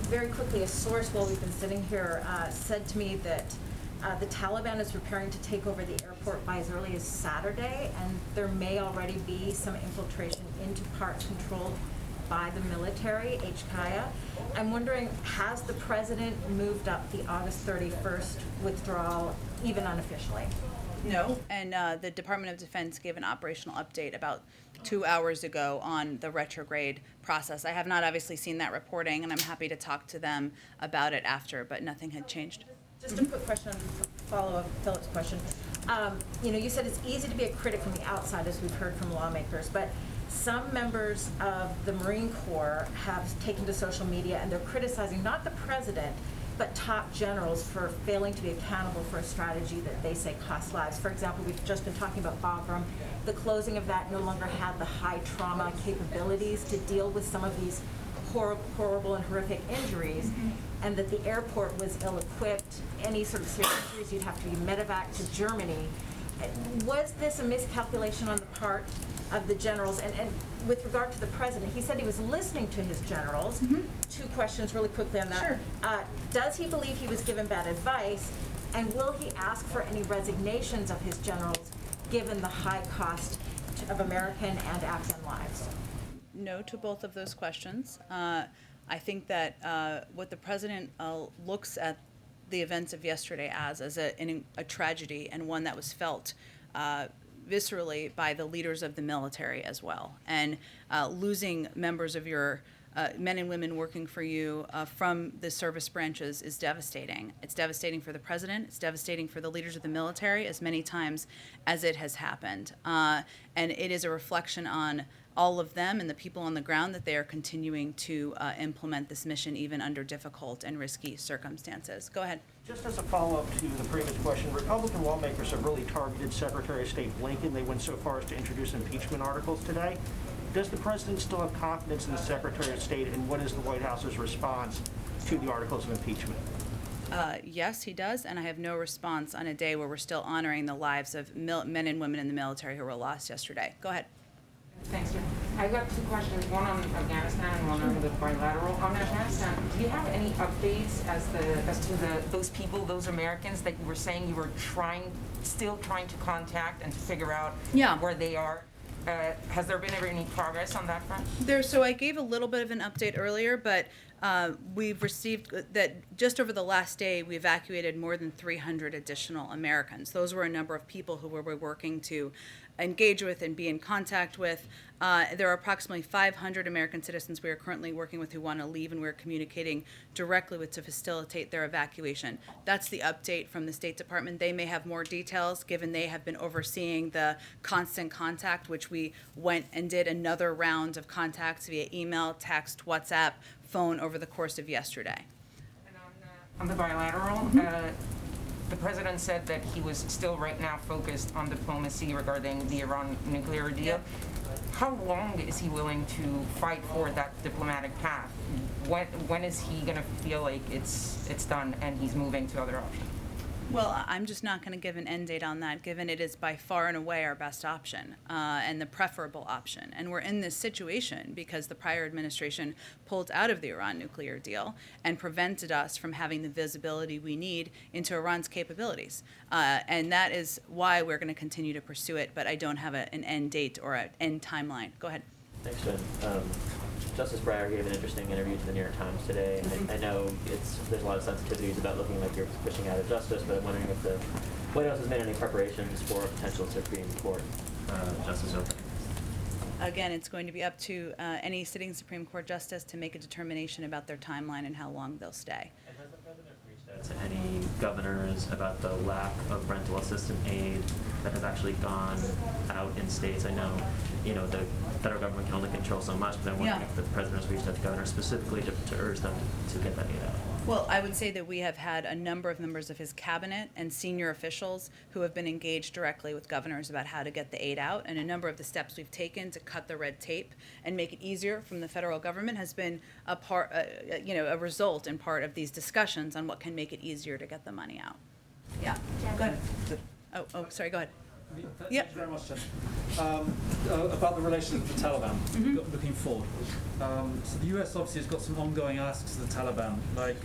very quickly, a source while we've been sitting here said to me that the Taliban is preparing to take over the airport by as early as Saturday, and there may already be some infiltration into parts controlled by the military, HKIA. I'm wondering, has the president moved up the August 31st withdrawal, even unofficially? No, and the Department of Defense gave an operational update about 2 hours ago on the retrograde process. I have not obviously seen that reporting, and I'm happy to talk to them about it after, but nothing had changed. Just a quick question, follow-up Philip's question. You said it's easy to be a critic from the outside, as we've heard from lawmakers, but some members of the Marine Corps have taken to social media and they're criticizing not the president, but top generals for failing to be accountable for a strategy that they say costs lives. For example, we've just been talking about Bagram. The closing of that no longer had the high trauma capabilities to deal with some of these horrible and horrific injuries, and that the airport was ill-equipped. Any sort of serious injuries, you'd have to be medevac to Germany. Was this a miscalculation on the part of the generals? And with regard to the president, he said he was listening to his generals. Two questions really quickly on that. Sure. Does he believe he was given bad advice? And will he ask for any resignations of his generals, given the high cost of American and Afghan lives? No to both of those questions. I think that what the president looks at the events of yesterday as a tragedy, and one that was felt viscerally by the leaders of the military as well. And losing members of your men and women working for you from the service branches is devastating. It's devastating for the president. It's devastating for the leaders of the military as many times as it has happened. And it is a reflection on all of them and the people on the ground that they are continuing to implement this mission even under difficult and risky circumstances. Go ahead. Just as a follow-up to the previous question, Republican lawmakers have really targeted Secretary of State Blinken. They went so far as to introduce impeachment articles today. Does the president still have confidence in the Secretary of State, and what is the White House's response to the articles of impeachment? Yes, he does, and I have no response on a day where we're still honoring the lives of men and women in the military who were lost yesterday. Go ahead. Thanks, Jim. I got two questions, one on Afghanistan and one on the bilateral. On Afghanistan, do you have any updates as to those people, those Americans that you were saying you were still trying to contact and to figure out where they are? Has there been ever any progress on that front? So I gave a little bit of an update earlier, but we've received that just over the last day, we evacuated more than 300 additional Americans. Those were a number of people who we were working to engage with and be in contact with. There are approximately 500 American citizens we are currently working with who want to leave, and we're communicating directly with to facilitate their evacuation. That's the update from the State Department. They may have more details, given they have been overseeing the constant contact, which we went and did another round of contacts via email, text, WhatsApp, phone over the course of yesterday. And on the bilateral, the president said that he was still right now focused on diplomacy regarding the Iran nuclear deal. How long is he willing to fight for that diplomatic path? When is he going to feel like it's done and he's moving to other options? Well, I'm just not going to give an end date on that, given it is by far and away our best option and the preferable option. And we're in this situation because the prior administration pulled out of the Iran nuclear deal and prevented us from having the visibility we need into Iran's capabilities. And that is why we're going to continue to pursue it, but I don't have an end date or an end timeline. Go ahead. Thanks, Jen. Justice Breyer gave an interesting interview to the New York Times today. I know there's a lot of sensitivities about looking like you're fishing out of justice, but I'm wondering if the White House has made any preparations for a potential Supreme Court justice opening. Again, it's going to be up to any sitting Supreme Court justice to make a determination about their timeline and how long they'll stay. And has the president reached out to any governors about the lack of rental assistance aid that has actually gone out in states? I know, the federal government can only control so much, but I'm wondering if the president has reached out to governors specifically to urge them to get that aid out. Well, I would say that we have had a number of members of his cabinet and senior officials who have been engaged directly with governors about how to get the aid out, and a number of the steps we've taken to cut the red tape and make it easier from the federal government has been a result in part of these discussions on what can make it easier to get the money out. Yeah, go ahead. Oh, sorry, go ahead. Thank you very much, Jen. About the relations with the Taliban, looking forward. So the US obviously has got some ongoing asks to the Taliban, like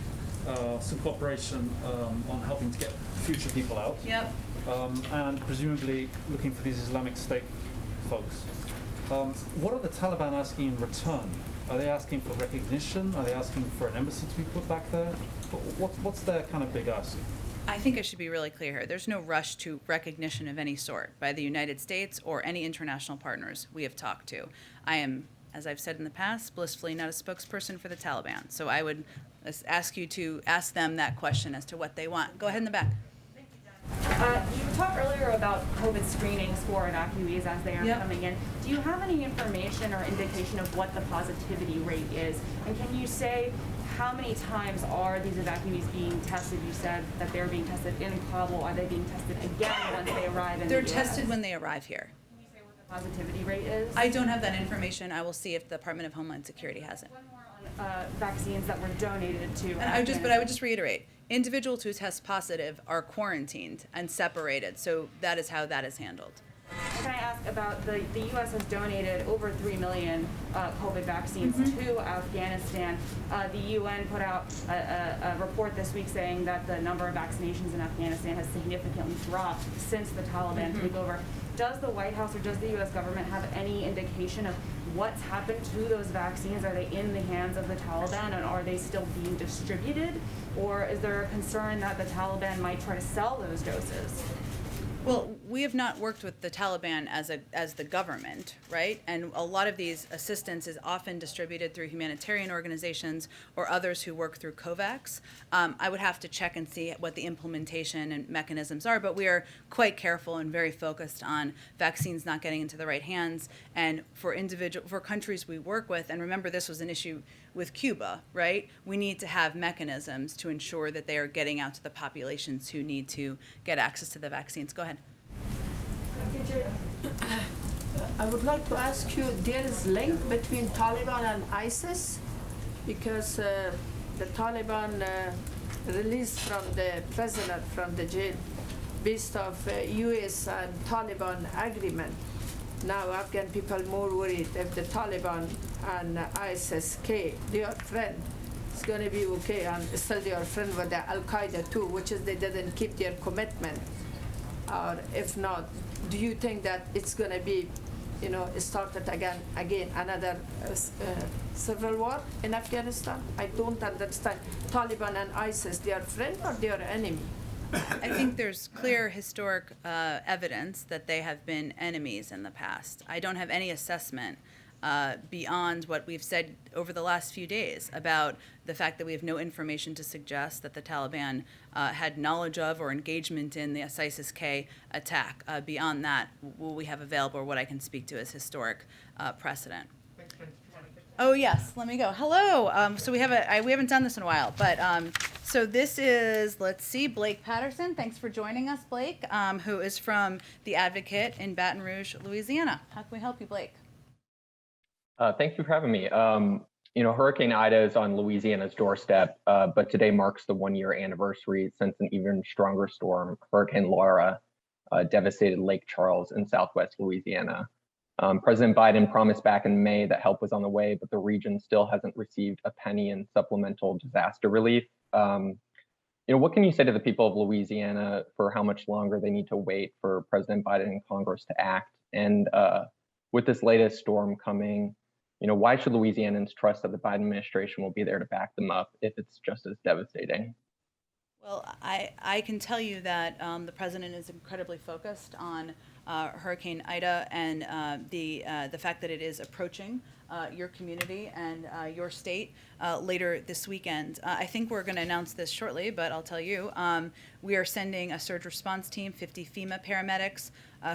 some cooperation on helping to get future people out. Yep. And presumably looking for these Islamic State folks. What are the Taliban asking in return? Are they asking for recognition? Are they asking for an embassy to be put back there? What's their kind of big ask? I think I should be really clear here. There's no rush to recognition of any sort by the United States or any international partners we have talked to. I am, as I've said in the past, blissfully not a spokesperson for the Taliban. So I would ask you to ask them that question as to what they want. Go ahead in the back. You talked earlier about COVID screenings for evacuees as they are coming in. Do you have any information or indication of what the positivity rate is? And can you say how many times are these evacuees being tested? You said that they're being tested in Kabul. Are they being tested again once they arrive in They're the US? tested when they arrive here. Can you say what the positivity rate is? I don't have that information. I will see if the Department of Homeland Security has it. Vaccines that were donated to. And I would just reiterate, individuals who test positive are quarantined and separated. So that is how that is handled. Can I ask about the U.S. has donated over 3 million COVID vaccines to Afghanistan. The UN put out a report this week saying that the number of vaccinations in Afghanistan has significantly dropped since the Taliban took over. Does the White House or does the U.S. government have any indication of what's happened to those vaccines? Are they in the hands of the Taliban and are they still being distributed? Or is there a concern that the Taliban might try to sell those doses? Well, we have not worked with the Taliban as the government, right? And a lot of these assistance is often distributed through humanitarian organizations or others who work through COVAX. I would have to check and see what the implementation and mechanisms are, but we are quite careful and very focused on vaccines not getting into the right hands. And for countries we work with, and remember this was an issue with Cuba, right? We need to have mechanisms to ensure that they are getting out to the populations who need to get access to the vaccines. Go ahead. I would like to ask you, there is link between Taliban and ISIS because the Taliban released from the prisoner from the jail based of US and Taliban agreement. Now Afghan people more worried if the Taliban and ISIS-K, they are friends. It's going to be okay, and still they are friends with the Al-Qaeda too, which is they didn't keep their commitment. Or if not, do you think that it's going to be, started again another civil war in Afghanistan? I don't understand. Taliban and ISIS, they are friends or they are enemy? I think there's clear historic evidence that they have been enemies in the past. I don't have any assessment beyond what we've said over the last few days about the fact that we have no information to suggest that the Taliban had knowledge of or engagement in the ISIS-K attack. Beyond that, what we have available or what I can speak to as historic precedent. Oh yes, let me go. Hello. So we haven't done this in a while, but so this is, let's see, Blake Patterson. Thanks for joining us, Blake, who is from The Advocate in Baton Rouge, Louisiana. How can we help you, Blake? Thank you for having me. Hurricane Ida is on Louisiana's doorstep, but today marks the 1-year anniversary since an even stronger storm, Hurricane Laura, devastated Lake Charles in southwest Louisiana. President Biden promised back in May that help was on the way, but the region still hasn't received a penny in supplemental disaster relief. What can you say to the people of Louisiana for how much longer they need to wait for President Biden and Congress to act? And with this latest storm coming, why should Louisianans trust that the Biden administration will be there to back them up if it's just as devastating? Well, I can tell you that the president is incredibly focused on Hurricane Ida and the fact that it is approaching your community and your state later this weekend. I think we're going to announce this shortly, but I'll tell you, we are sending a surge response team, 50 FEMA paramedics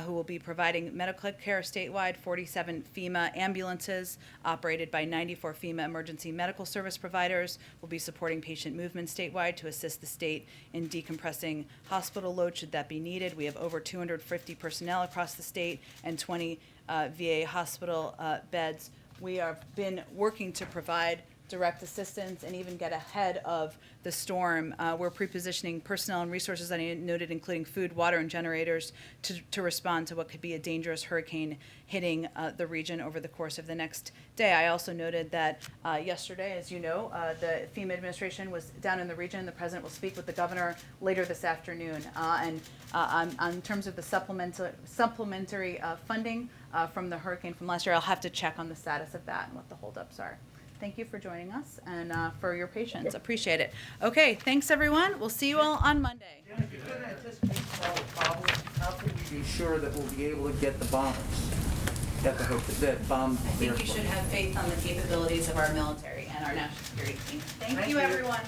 who will be providing medical care statewide, 47 FEMA ambulances operated by 94 FEMA emergency medical service providers will be supporting patient movement statewide to assist the state in decompressing hospital load should that be needed. We have over 250 personnel across the state and 20 VA hospital beds. We have been working to provide direct assistance and even get ahead of the storm. We're pre-positioning personnel and resources that I noted, including food, water, and generators to respond to what could be a dangerous hurricane hitting the region over the course of the next day. I also noted that yesterday, as you know, the FEMA administration was down in the region. The president will speak with the governor later this afternoon. And in terms of the supplementary funding from the hurricane from last year, I'll have to check on the status of that and what the holdups are. Thank you for joining us and for your patience. Appreciate it. Okay, thanks everyone. We'll see you all on Monday. If you're going to anticipate solving problems, how can we be sure that we'll be able to get the bombers? Get the bomb. I think you should have faith on the capabilities of our military and our national security team. Thank you, everyone.